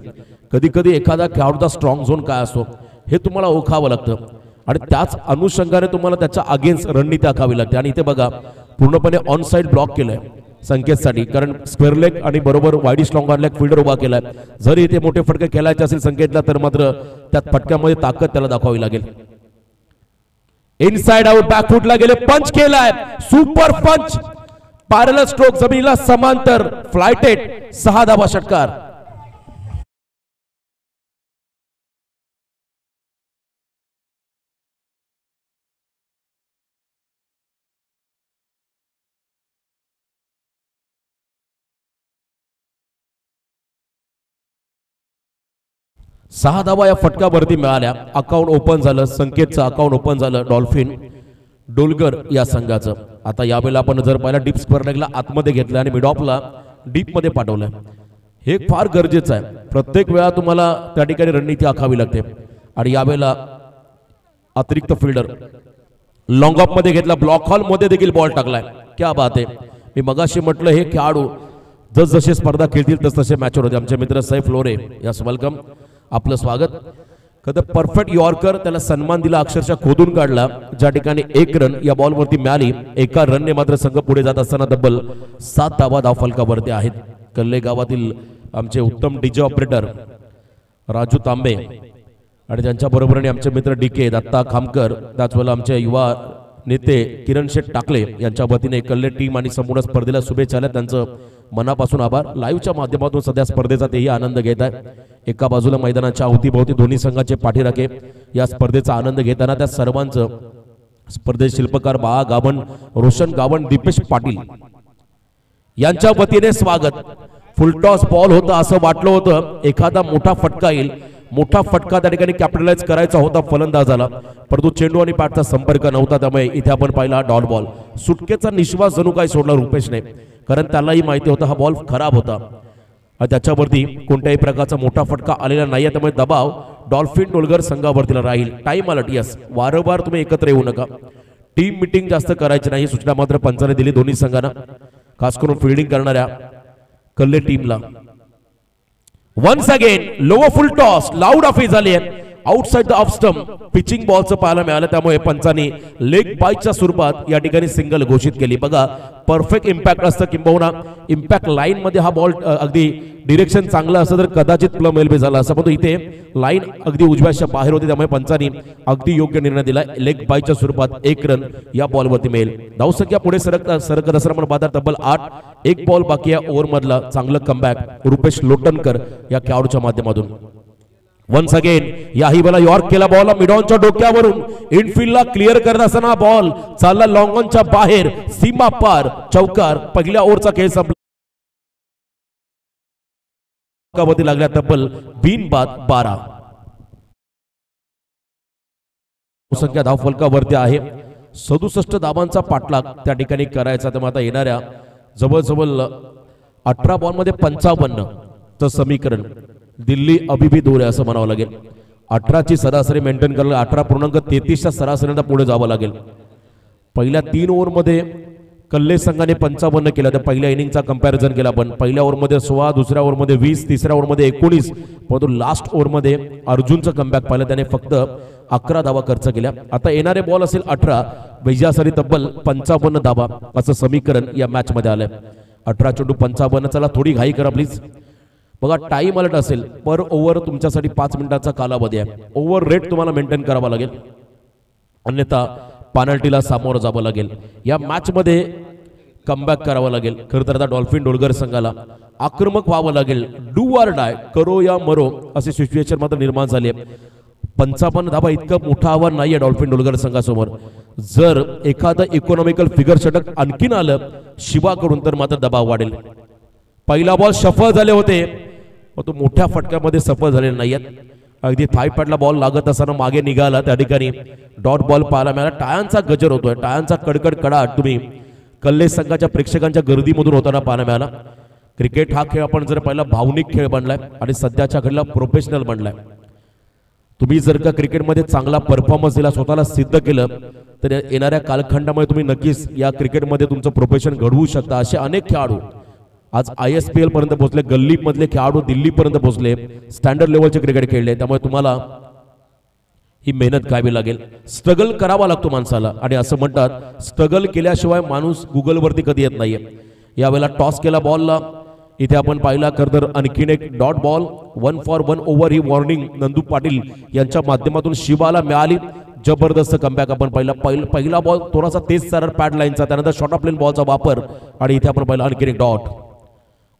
कधी कधी एखादा खेळाडूचा स्ट्रॉंग झोन काय असतो हे तुम्हाला ओळखावं लागतं. आणि त्याच अनुषंगाने तुम्हाला त्याच्या अगेन्स्ट रणनीती आखावी लागते. आणि इथे बघा पूर्णपणे ऑन साइड ब्लॉक केलंय संकेतसाठी, कारण स्क्वेअर लेग आणि बरोबर widish long on leg fielder उभा केलाय. जरी इथे मोठे फटके खेळायचे असेल संकेतला तर मात्र त्यात फटक्यामध्ये ताकद त्याला दाखवावी लागेल. इनसाइड आउट बॅकफुटला गेले, पंच केलाय, सुपर पंच, पॅरलल स्ट्रोक जमिनीला समांतर, फ्लायटेड, 6 धावा षटकार. सहा धावा या फटक्यावरती मिळाल्या. अकाउंट ओपन झालं, संकेतचं अकाउंट ओपन झालं डॉल्फिन डोलगर या संघाचं. आता यावेळेला आपण जर पाहिला डीप स्क्वेअर लेगला आतमध्ये घेतलं आणि मिड ऑफला डीप मध्ये पाठवलं. हे फार गरजेचं आहे. प्रत्येक वेळा तुम्हाला त्या ठिकाणी रणनीती आखावी लागते. आणि यावेळेला अतिरिक्त फिल्डर लॉंग ऑफ मध्ये घेतला, ब्लॉक हॉल मध्ये देखील बॉल टाकलाय. क्या बात आहे. मी मगाशी म्हटलं हे खेळाडू जसजसे स्पर्धा खेळतील तसतसे मॅचवर होते. आमचे मित्र सैफ लोरे, यस वेलकम, आपलं स्वागत. कधी परफेक्ट यॉर्कर, त्याला सन्मान दिला, अक्षरशः खोदून काढला. ज्या ठिकाणी 1 रन या बॉलवरती मिळाली. एका रनने मात्र संघ पुढे जात असताना तब्बल 7 धावा धावफलकावरती आहेत. कल्ले गावातील आमचे उत्तम डीजे ऑपरेटर राजू तांबे आणि त्यांच्या बरोबरीने आमचे मित्र DK दत्ता खामकर, त्याचवेळेला आमचे युवा नेते किरण शेठ टाकले यांच्या वतीने कल्ले टीम आणि संपूर्ण स्पर्धेला शुभेच्छा. त्यांचं मनापासून आभार. लाईव्हच्या माध्यमातून सध्या स्पर्धेचा तेही आनंद घेत आहे. एका बाजूला मैदानाच्या अवतीभोवती दोन्ही संघाचे पाठीराखे या स्पर्धेचा आनंद घेताना त्या सर्वांचं स्पर्धेत शिल्पकार बाळा गावण, रोशन गावण, दीपेश पाटील यांच्या वतीने स्वागत. फुलटॉस बॉल होता, असं वाटलं होतं एखादा मोठा फटका येईल. मोठा फटका त्या ठिकाणी कॅपिटलाइज करायचा होता फलंदाजाला, परंतु चेंडू आणि बॅटचा संपर्क नव्हता. त्यामुळे इथे आपण पाहिला डॉट बॉल. सुटकेचा निश्वास जणू काय सोडला रुपेशने, कारण त्यालाही माहिती होता हा बॉल खराब होता. त्याच्यावरती कोणत्याही प्रकारचा मोठा फटका आलेला नाही. त्यामुळे दबाव डॉल्फिन डोलगर संघावरती राहील. टाइम अलर्ट, यस, वारंवार तुम्ही एकत्र येऊ नका. टीम मिटिंग जास्त करायची नाही, सूचना मात्र पंचाने दिली दोन्ही संघांना, खास करून फिल्डिंग करणाऱ्या कल्ले टीमला. Once again lower full toss, लाऊड ऑफी झाली आहे outside the off stump. Pitching बॉलचं पाहायला मिळालं, त्यामुळे पंचांनी लेग बायच्या स्वरूपात या ठिकाणी सिंगल घोषित केली. बघा परफेक्ट इम्पॅक्ट असतं, किंबहुना इम्पॅक्ट लाईन मध्ये हा बॉल अगदी डिरेक्शन चांगलं असतं तर कदाचित प्लम एल्बे झाला असं, परंतु इथे लाईन अगदी उजव्याच्या बाहेर होती. त्यामुळे पंचांनी अगदी योग्य निर्णय दिला. लेग बायच्या स्वरूपात 1 रन या बॉलवरती मिळेल. धावसंख्या पुढे सरकत असताना आपण पाहता तब्बल 8, 1 बॉल बाकी आहे ओव्हर मधला. चांगलं कमबॅक रुपेश लोटनकर या खेळाडूच्या माध्यमातून. वन्स अगेन याही बॉल यॉर्क केला, बॉल मिडॉनच्या डोक्यावरून इनफिल्डला क्लिअर करत असताना बॉल चालला लॉंग ऑनच्या बाहेर, सीमा पार, चौकार. पहिल्या ओव्हरचा खेळ संपला. लागल्या तब्बल बिनबाद 12. संख्या धावफलकावरती आहे. 67 धावांचा पाठलाग त्या ठिकाणी करायचा. तर आता येणाऱ्या जवळजवळ 18 बॉल मध्ये 55 चं समीकरण दिल्ली अभिभी दूर आहे असं म्हणावं लागेल. 18ची सरासरी मेंटेन करायला 18.33च्या सरासरीने पुढे जावं लागेल. पहिल्या 3 ओव्हरमध्ये कल्ले संघाने 55 केला. तर पहिल्या इनिंगचा कंपॅरिझन केला आपण. पहिल्या ओव्हरमध्ये 16, दुसऱ्या ओव्हरमध्ये 20, तिसऱ्या ओव्हरमध्ये 19, परंतु लास्ट ओव्हरमध्ये अर्जुनचं कमबॅक पाहिलं, त्याने फक्त 11 धावा खर्च केल्या. आता येणारे बॉल असेल 18, वैजासरी तब्बल 55 धावा असं समीकरण या मॅच मध्ये आलंय. 18 चेंडू 55. चला थोडी घाई करा प्लीज. बघा टाइम अलर्ट असेल, पर ओव्हर तुमच्यासाठी 5 मिनिटाचा कालावधी आहे. ओव्हर रेट तुम्हाला मेंटेन करावा लागेल, अन्यथा पेनल्टीला सामोरं जावं लागेल. या मॅच मध्ये कमबॅक करावं लागेल. खरं तर आता डॉल्फिन डोलगर संघाला आक्रमक व्हावं लागेल. डू ऑर डाय, करो या मरो अशी सिच्युएशन मात्र निर्माण झाली आहे. 55 धावा इतकं मोठं आव्हान नाहीये डॉल्फिन डोलगर संघासमोर. जर एखादं इकॉनॉमिकल फिगर षटक आणखीन आलं शिवाकडून तर मात्र दबाव वाढेल. पहिला बॉल सफल झाले होते, तो मोठ्या फटक्यामध्ये सफल झालेले नाहीयेत. अगदी थाय पॅडला बॉल लागत असताना मागे निघाला, त्या ठिकाणी डॉट बॉल पाहायला मिळाला. टाळ्यांचा गजर होतोय, टाळ्यांचा कडकड कडाट तुम्ही कल्ले संघाच्या प्रेक्षकांच्या गर्दीमधून होताना पाहायला मिळाला. क्रिकेट हा खेळ आपण जर पाहिला भावनिक खेळ बनलाय आणि सध्याच्या घडीला प्रोफेशनल बनलाय. तुम्ही जर का क्रिकेटमध्ये चांगला परफॉर्मन्स दिला, स्वतःला सिद्ध केलं, तर येणाऱ्या कालखंडामध्ये तुम्ही नक्कीच या क्रिकेटमध्ये तुमचं प्रोफेशन घडवू शकता. असे अनेक खेळाडू आज ISPL पर्यंत पोहोचले, गल्ली मधले खेळाडू दिल्लीपर्यंत पोहोचले, स्टँडर्ड लेवलचे क्रिकेट खेळले. त्यामुळे तुम्हाला ही मेहनत घ्यावी लागेल, स्ट्रगल करावा लागतो माणसाला. आणि असं म्हणतात स्ट्रगल केल्याशिवाय माणूस गुगलवरती कधी येत नाहीये. यावेळेला टॉस केला बॉलला, इथे आपण पाहिला खरं तर आणखीन एक dot ball 1 for 1 over he warning Nandu Patil यांच्या माध्यमातून शिवाला मिळाली. जबरदस्त कमबॅक आपण पाहिला. पहिला बॉल थोडासा तेज सरळ पॅड लाईनचा, त्यानंतर शॉर्ट ऑफ लेन बॉलचा वापर आणि इथे आपण पाहिला आणखीन एक डॉट.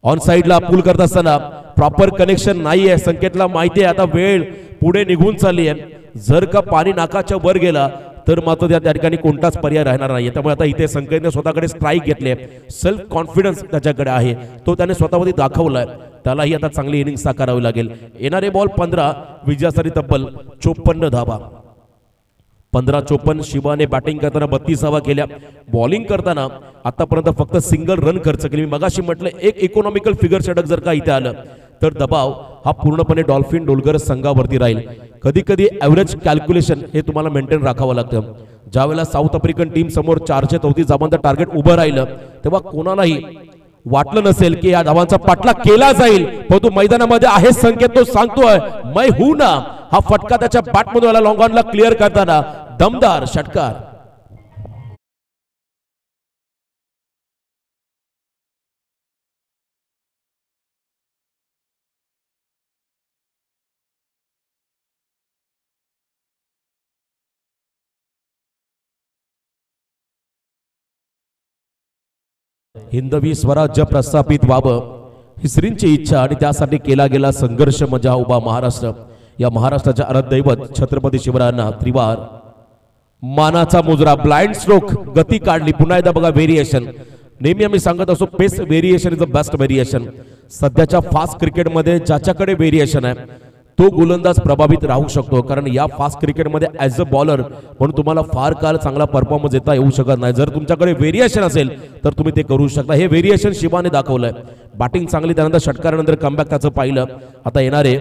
ऑन साइडला पूल करत असताना प्रॉपर कनेक्शन नाहीये. संकेतला माहिती आहे आता वेळ पुढे निघून चालली आहे. जर का पाणी नाकाच्या वर गेला तर मात्र त्या ठिकाणी कोणताच पर्याय राहणार नाही. त्यामुळे आता इथे संकेतने स्वतःकडे स्ट्राईक घेतले. सेल्फ कॉन्फिडन्स त्याच्याकडे आहे, तो त्याने स्वतःमध्ये दाखवलाय. त्यालाही आता चांगली इनिंग साकारावी लागेल. येणारे बॉल 15, विजयासाठी तब्बल 54 धावा. 15-54. शिवाने बॅटिंग करताना 32 केल्या. बॉलिंग करताना आतापर्यंत फक्त सिंगल रन खर्च केली. मी मगाशी म्हटलं एक इकॉनॉमिकल फिगर षटक जर का इथे आलं तर दबाव हा पूर्णपणे डॉल्फिन डोलगर संघावरती राहील. कधी कधी ॲव्हरेज कॅल्क्युलेशन हे तुम्हाला मेंटेन राखावं लागतं. ज्यावेळेला साऊथ आफ्रिकन टीम समोर 434 धावांचं टार्गेट उभं राहिलं तेव्हा कोणालाही वाटलं नसेल की या धावांचा पाठलाग केला जाईल, परंतु मैदानामध्ये आहे संकेत, तो सांगतोय मै हूं ना. हा फटका त्याच्या बॅटमधून आला, लॉंग ऑनला क्लिअर करताना दमदार षटकार. हिंदवी स्वराज्य प्रस्थापित व्हावं ही श्रींची इच्छा आणि त्यासाठी केला गेला संघर्ष मजा उभा महाराष्ट्र. या महाराष्ट्राच्या आराध्यदैवत छत्रपती शिवरायांना त्रिवार मानाचा मुजरा. ब्लाइंड स्ट्रोक गती काढली. पुन्हा एकदा बघा व्हेरिएशन. नेहमी आम्ही सांगत असतो pace variation is the best variation. सध्याच्या फास्ट क्रिकेटमध्ये ज्याच्याकडे व्हेरिएशन आहे तो गोलंदाज प्रभावित राहू शकतो. कारण या फास्ट क्रिकेटमध्ये ॲज अ बॉलर म्हणून तुम्हाला फार काळ चांगला परफॉर्मन्स देता येऊ शकत नाही. जर तुमच्याकडे व्हेरिएशन असेल तर तुम्ही ते करू शकता. हे व्हेरिएशन शिवाने दाखवलंय. बॅटिंग चांगली, त्यानंतर षटकारानंतर कमबॅक त्याचं पाहिलं. आता येणारे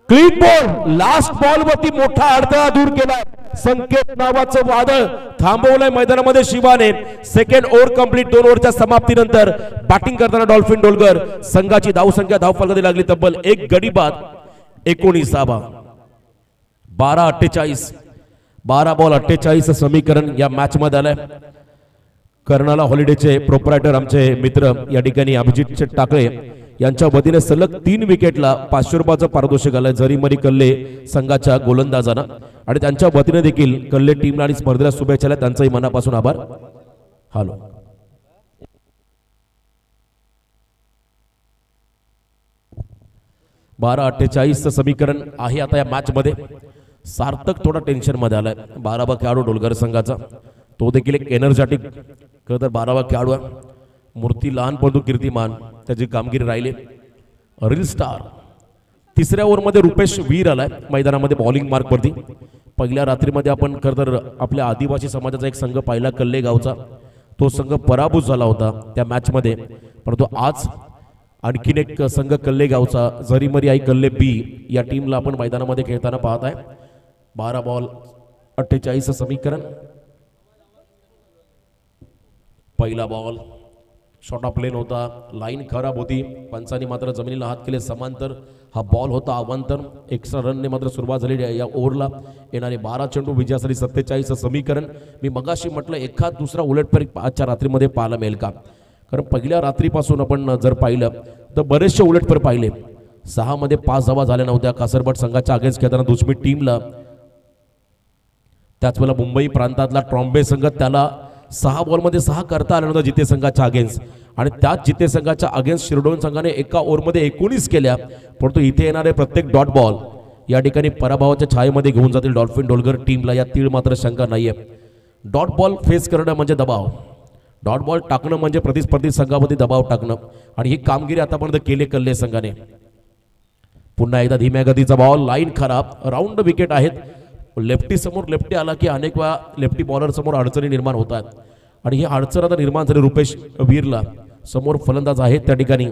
क्लीन बॉल, लास्ट बॉल वरती मोठा अडथळा दूर केला. संकेत नावाचं वादळ थांबवलंय मैदानामध्ये शिवाने. Second over complete. 2 ओव्हरच्या समाप्तीनंतर बॅटिंग करताना डॉल्फिन डोलगर संघाची धावसंख्या धावफलकामध्ये लागली तब्बल 1 गडी बाद 19 धावा. 12-48. 12 बॉल 48 समीकरण या मॅच मध्ये आलंय. कर्नाला हॉलिडेचे प्रोप्रायटर आमचे मित्र या ठिकाणी अभिजित टाकळे यांच्या वतीने सलग 3 विकेटला 500 रुपयाचं पारितोषिक आलंय जरीमरी कल्ले संघाच्या गोलंदाजांना. आणि त्यांच्या वतीने देखील कल्ले टीमला आणि स्पर्धेला शुभेच्छा. त्यांचाही मनापासून आभार. हॅलो 12-48 समीकरण आहे आता या मॅच मध्ये. सार्थक थोडा टेन्शन मध्ये आलाय. 12वा खेळाडू डोलगर संघाचा, तो देखील एक एनर्जेटिक खरं तर 12वा खेळाडू आहे. मूर्ती लहान परंतु कीर्तिमान, त्याची कामगिरी राहिली. Reel star. 3ऱ्या ओव्हरमध्ये रुपेश वीर आलाय मैदानामध्ये बॉलिंग मार्क वरती. पहिल्या रात्रीमध्ये आपण खरं तर आपल्या आदिवासी समाजाचा एक संघ पाहिला कल्ले गावचा, तो संघ पराभूत झाला होता त्या मॅच मध्ये. परंतु आज आणखीन एक संघ कल्ले गावचा जरीमरी आई कल्ले बी या टीमला आपण मैदानामध्ये खेळताना पाहत आहे. 12 बॉल 48 समीकरण. पहिला बॉल शॉर्ट ऑफ लेन होता, लाईन खराब होती, पंचांनी मात्र जमिनीला हात केले समांतर. हा बॉल होता अवांतर. एक्स्ट्रा रनने मात्र सुरुवात झालेली आहे या ओव्हरला. येणारे 12 चेंडू विजयासाठी 47 समीकरण. मी मगाशी म्हटलं एखाद दुसरा उलटफेर आजच्या रात्रीमध्ये पाहायला मिळेल का, कारण पहिल्या रात्रीपासून आपण जर पाहिलं तर बरेचसे उलटफेर पाहिले. 6 मध्ये 5 धावा झाल्या नव्हत्या कासरबट संघाच्या अगेन्स्ट खेळताना दुश्मी टीमला. त्याच वेळेला मुंबई प्रांतातला ट्रॉम्बे संघ त्याला 6 बॉलमध्ये 6 करता आलं नव्हतं जिते संघाच्या अगेन्स्ट. आणि त्याच जिते संघाच्या अगेन्स्ट शिरडोन संघाने एका ओव्हरमध्ये 19 केल्या. परंतु इथे येणारे प्रत्येक डॉट बॉल या ठिकाणी पराभवाच्या छायेमध्ये घेऊन जातील डॉल्फिन डोलगर टीमला. या तीळ मात्र शंका नाहीये. डॉट बॉल फेस करणं म्हणजे दबाव, डॉट बॉल टाकणं म्हणजे प्रतिस्पर्धी संघावरती दबाव टाकणं. आणि ही कामगिरी आतापर्यंत केली कल्ले संघाने. पुन्हा एकदा धीम्या गतीचा बॉल, लाईन खराब, राऊंड विकेट आहेत. लेफ्टी समोर लेफ्टी आला की अनेक वेळा लेफ्टी बॉलर समोर अडचणी निर्माण होतात. आणि ही अडचण आता निर्माण झाली रुपेश वीरला. समोर फलंदाज आहेत त्या ठिकाणी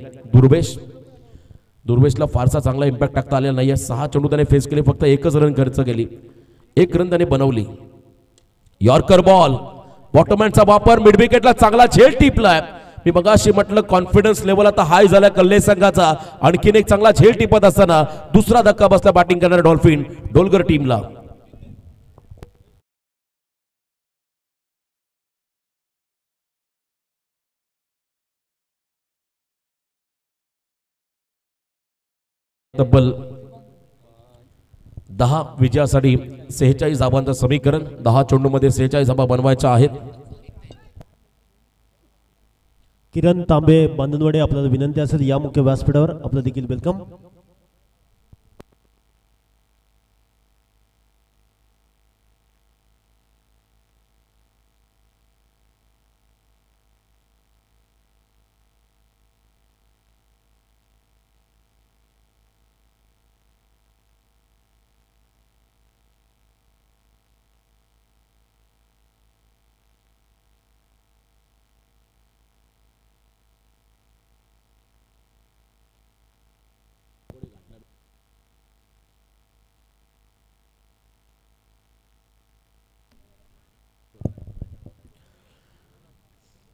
दुर्वेशला फारसा चांगला इम्पॅक्ट टाकता आलेला नाहीये. 6 चेंडू त्याने फेस केले, फक्त 1च रन खर्च केली, 1 रन त्याने बनवली. यॉर्कर बॉल, बॉटमहँडचा वापर, मिड विकेटला चांगला झेल टिपलाय. मी मगाशी म्हटलं कॉन्फिडन्स लेवल आता हाय झाला कल्ले संघाचा. आणखीन एक चांगला झेल टिपत असताना दुसरा धक्का बसला बॅटिंग करणाऱ्या डॉल्फिन डोलगर टीमला. तब्बल 10 विजयासाठी 46 धावांचं समीकरण. 10 चेंडूमध्ये 46 धावा बनवायच्या आहेत. किरण तांबे बांधनवाडे, आपल्याला विनंती असेल या मुख्य व्यासपीठावर आपलं देखील वेलकम.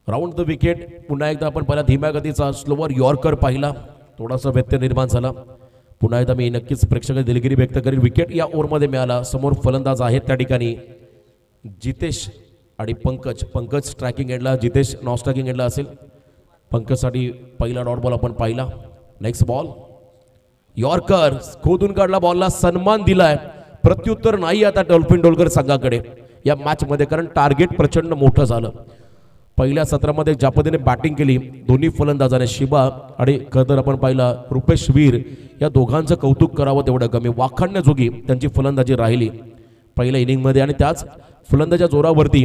Round the wicket. पुन्हा एकदा आपण पहिला धीम्या गतीचा स्लोवर यॉर्कर पाहिला, थोडासा व्यत्यय निर्माण झाला. पुन्हा एकदा मी नक्कीच प्रेक्षकांची दिलगिरी व्यक्त करेन. विकेट या ओव्हरमध्ये मिळाला. समोर फलंदाज आहेत त्या ठिकाणी जितेश आणि पंकज. पंकज स्ट्रायकिंग एंडला, जितेश नॉन स्ट्रायकिंग एंडला असेल. पंकजसाठी पहिला डॉट बॉल आपण पाहिला. नेक्स्ट बॉल यॉर्कर खोदून काढला, बॉलला सन्मान दिलाय. प्रत्युत्तर नाही आता डॉल्फिन डोलकर संघाकडे या मॅच मध्ये, कारण टार्गेट प्रचंड मोठं झालं. पहिल्या सत्रामध्ये ज्या पद्धतीने बॅटिंग केली दोन्ही फलंदाजाने, शिबा आणि खरं आपण पाहिला रुपेश वीर, या दोघांचं कौतुक करावं तेवढं कमी. वाखाणण्याजोगी त्यांची फलंदाजी राहिली पहिल्या इनिंगमध्ये आणि त्याच फलंदाच्या जोरावरती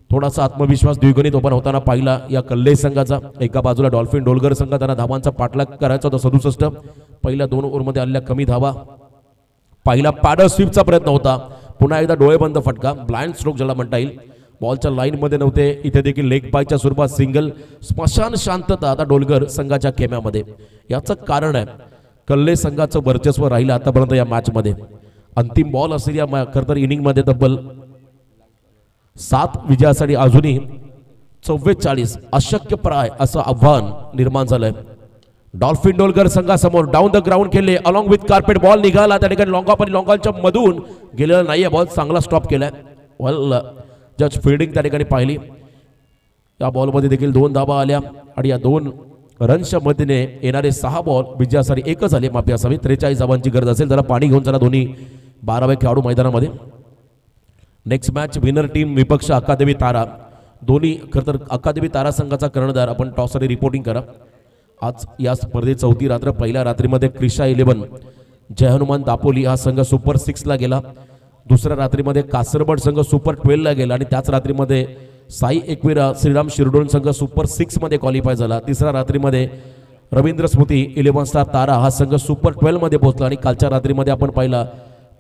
थोडासा आत्मविश्वास द्विगुणित ओपन होताना पाहिला या कल्ले संघाचा. एका बाजूला डॉल्फिन डोलगर संघ, त्यांना धावांचा पाठलाग करायचा होता 67. पहिल्या 2 ओव्हरमध्ये आलेल्या कमी धावा. पहिला पॅडर स्वीपचा प्रयत्न होता, पुन्हा एकदा डोळेबंद फटका, ब्लाइंड स्ट्रोक ज्याला म्हणता येईल. बॉलच्या लाईनमध्ये नव्हते, इथे देखील लेग पायच्या स्वरूपात सिंगल. स्मशान शांतता आता डोलगर संघाच्या खेम्यामध्ये. याचं कारण आहे कल्ले संघाचं वर्चस्व राहिलं आतापर्यंत या मॅचमध्ये. अंतिम बॉल असेल या खरं तर इनिंगमध्ये. तब्बल 7 विजयासाठी अजूनही 44 अशक्यप्राय असं आव्हान निर्माण झालंय. डॉल्फिन डोलगर संघासमोर डाऊन द ग्राउंड खेळले, अलॉंग विथ कार्पेट. बॉल निघाला त्या ठिकाणी लॉंग ऑफ आणि लॉंग ऑनच्या मधून गेलेला नाहीये बॉल, चांगला स्टॉप केलाय. बॉल जज फिल्डिंग त्या ठिकाणी पाहिली. या बॉलमध्ये देखील 2 धावा आल्या आणि या 2 रन्सच्या मदतीने येणारे 6 बॉल विजयासाठी 1 झाले माफी असावी. 43 धावांची गरज असेल. जरा पाणी घेऊन चला दोन्ही 12वे खेळाडू मैदानामध्ये. नेक्स्ट मॅच विनर टीम विपक्ष अकादमी तारा. दोन्ही खरं तर अकादमी तारा संघाचा कर्णधार आपण टॉससाठी रिपोर्टिंग करा. आज या स्पर्धेत 4थी रात्र. पहिल्या रात्रीमध्ये क्रिशा 11 जय हनुमान दापोली हा संघ सुपर 6 ला गेला. दुसऱ्या रात्रीमध्ये कासरबड संघ सुपर 12 ला गेला आणि त्याच रात्रीमध्ये साई एकविरा श्रीराम शिरडोन संघ सुपर 6 मध्ये क्वालिफाय झाला. तिसऱ्या रात्रीमध्ये रवींद्र स्मृती 11 स्टार तारा हा संघ सुपर 12 मध्ये पोहोचला आणि कालच्या रात्रीमध्ये आपण पाहिला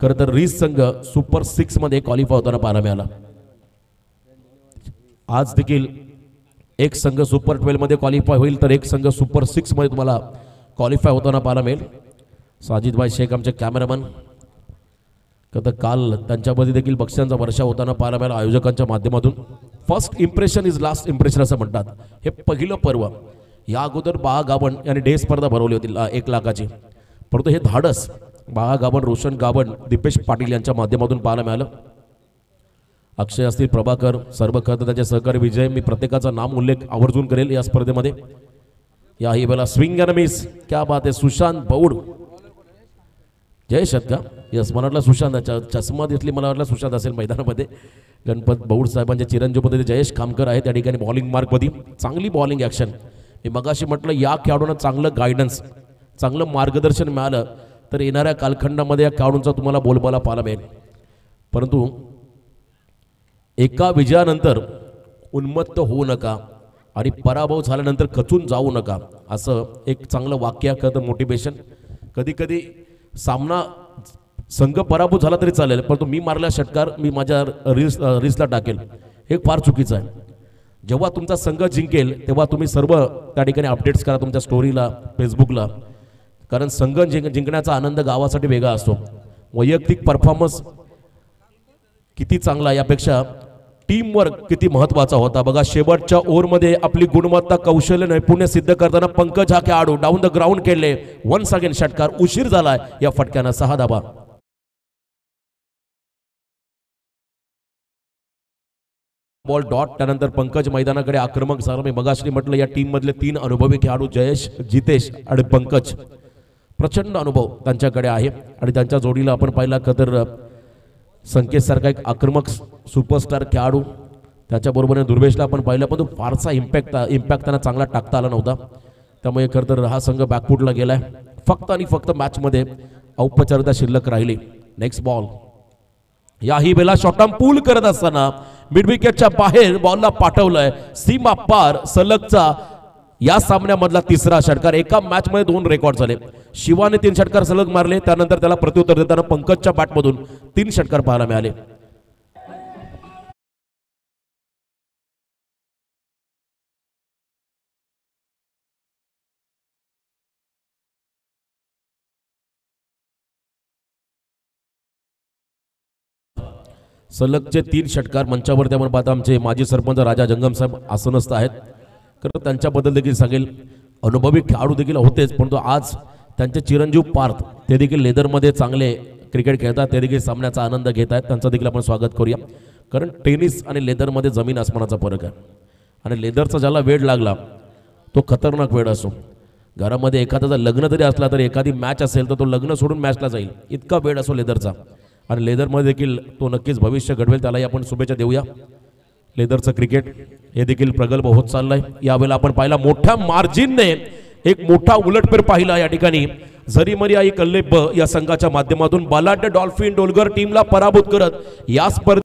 खरं तर रीस संघ सुपर 6 मध्ये क्वालिफाय होताना पाहायला मिळाला. आज देखील एक संघ सुपर 12 मध्ये क्वालिफाय होईल तर एक संघ सुपर 6 मध्ये तुम्हाला क्वालिफाय होताना पाहायला मिळेल. साजिदभाई शेख आमचे कॅमेरामन. तर काल त्यांच्यामध्ये देखील बक्षिसांचा वर्षा होताना पाहायला मिळाला आयोजकांच्या माध्यमातून. First impression is last impression असं म्हणतात. हे पहिलं पर्व. या अगोदर बाळा गावण यांनी डे स्पर्धा भरवली होती 1 लाखाची, परंतु हे धाडस बाळा गावण, रोशन गावण, दीपेश पाटील यांच्या माध्यमातून पाहायला मिळालं. अक्षय असतील, प्रभाकर, सर्व खरं त्यांचे सहकारी विजय. मी प्रत्येकाचा नाम उल्लेख आवर्जून करेल या स्पर्धेमध्ये. याही वेळेला स्विंग अँड मिस, क्या बात आहे. सुशांत बौड, जयेश आहेत का? यस, मला वाटलं सुशांत, चष्मा दिसली मला वाटलं सुशांत असेल मैदानामध्ये. गणपत बौड साहेबांचे चिरंजीव पद्धती जयेश खामकर आहे त्या ठिकाणी बॉलिंग मार्कमध्ये. चांगली बॉलिंग ॲक्शन. मी मगाशी म्हटलं या खेळाडूंना चांगलं गायडन्स, चांगलं मार्गदर्शन मिळालं तर येणाऱ्या कालखंडामध्ये या खेळाडूंचा तुम्हाला बोलबाला पाहायला मिळेल. परंतु एका विजयानंतर उन्मत्त होऊ नका आणि पराभव झाल्यानंतर खचून जाऊ नका, असं एक चांगलं वाक्य करतं मोटिवेशन. कधी कधी सामना संघ पराभूत झाला तरी चालेल, परंतु मी मारला षटकार मी माझ्या रील्सला टाकेल, हे फार चुकीचं आहे. जेव्हा तुमचा संघ जिंकेल तेव्हा तुम्ही सर्व त्या ठिकाणी अपडेट्स करा तुमच्या स्टोरीला, फेसबुकला, कारण संघ जिंकण्याचा आनंद गावासाठी वेगळा असतो. वैयक्तिक परफॉर्मन्स किती चांगला यापेक्षा टीम वर्क किती महत्वाचा होता. बघा शेवटच्या ओव्हरमध्ये आपली गुणवत्ता, कौशल्य, नैपुण्य सिद्ध करताना पंकज हा खेळाडू डाऊन द ग्राउंड खेळले. वन्स अगेन षटकार, उशीर झालाय या फटक्यानं. 6 धाबा. Ball dot. त्यानंतर पंकज मैदानाकडे आक्रमक झाला. मी मगाशी म्हटलं या टीम मधले 3 अनुभवी खेळाडू जयेश, जितेश आणि पंकज. प्रचंड अनुभव त्यांच्याकडे आहे आणि त्यांच्या जोडीला आपण पाहिला तर संकेत सारखा एक आक्रमक सुपरस्टार खेळाडू, त्याच्याबरोबरीने दुर्वेशला आपण पाहिलं, पण तो फारसा इम्पॅक्ट त्यांना चांगला टाकता आला नव्हता. त्यामुळे खरं तर हा संघ बॅकफुटला गेलाय. फक्त आणि फक्त मॅचमध्ये औपचारिकता शिल्लक राहिली. नेक्स्ट बॉल, याही वेळेला शॉटम पूल करत असताना मिड विकेटच्या बाहेर बॉलला पाठवलंय. सीमा पार सलगचा या सामन्यामधला तिसरा षटकार. एका मॅच मध्ये 2 रेकॉर्ड झाले. शिवाने 3 षटकार सलग मारले, त्यानंतर त्याला प्रत्युत्तर देताना पंकजच्या बॅटमधून 3 षटकार पाहायला मिळाले. सलगचे 3 षटकार मंचावरती आपण पाहता आमचे माजी सरपंच राजा जंगम साहेब आसनस्थ आहेत. खरं त्यांच्याबद्दल देखील सांगेल, अनुभवी खेळाडू देखील होतेच, परंतु आज त्यांचे चिरंजीव पार्थ ते देखील लेदरमध्ये चांगले क्रिकेट खेळतात, ते देखील सामन्याचा आनंद घेत आहेत. त्यांचं देखील आपण स्वागत करूया. कारण टेनिस आणि लेदरमध्ये जमीन आसमानाचा फरक आहे आणि लेदरचा ज्याला वेळ लागला तो खतरनाक वेळ असतो. घरामध्ये एखादा लग्न जरी असला तरी एखादी मॅच असेल तर तो लग्न सोडून मॅचला जाईल, इतका वेळ असो लेदरचा. आणि लेदरमध्ये देखील तो नक्कीच भविष्य घडवेल, त्यालाही आपण शुभेच्छा देऊया. लेदरचं क्रिकेट हे देखील प्रगल्भ होत चाललंय. यावेळेला आपण पाहिला मोठ्या मार्जिनने एक मोठा उलटफेर पाहिला या ठिकाणी. झरीमरी आई कल्लेब या संघाच्या माध्यमातून बलाढ्य डॉल्फिन डोलगर टीमला पराभूत करत या स्पर्धेत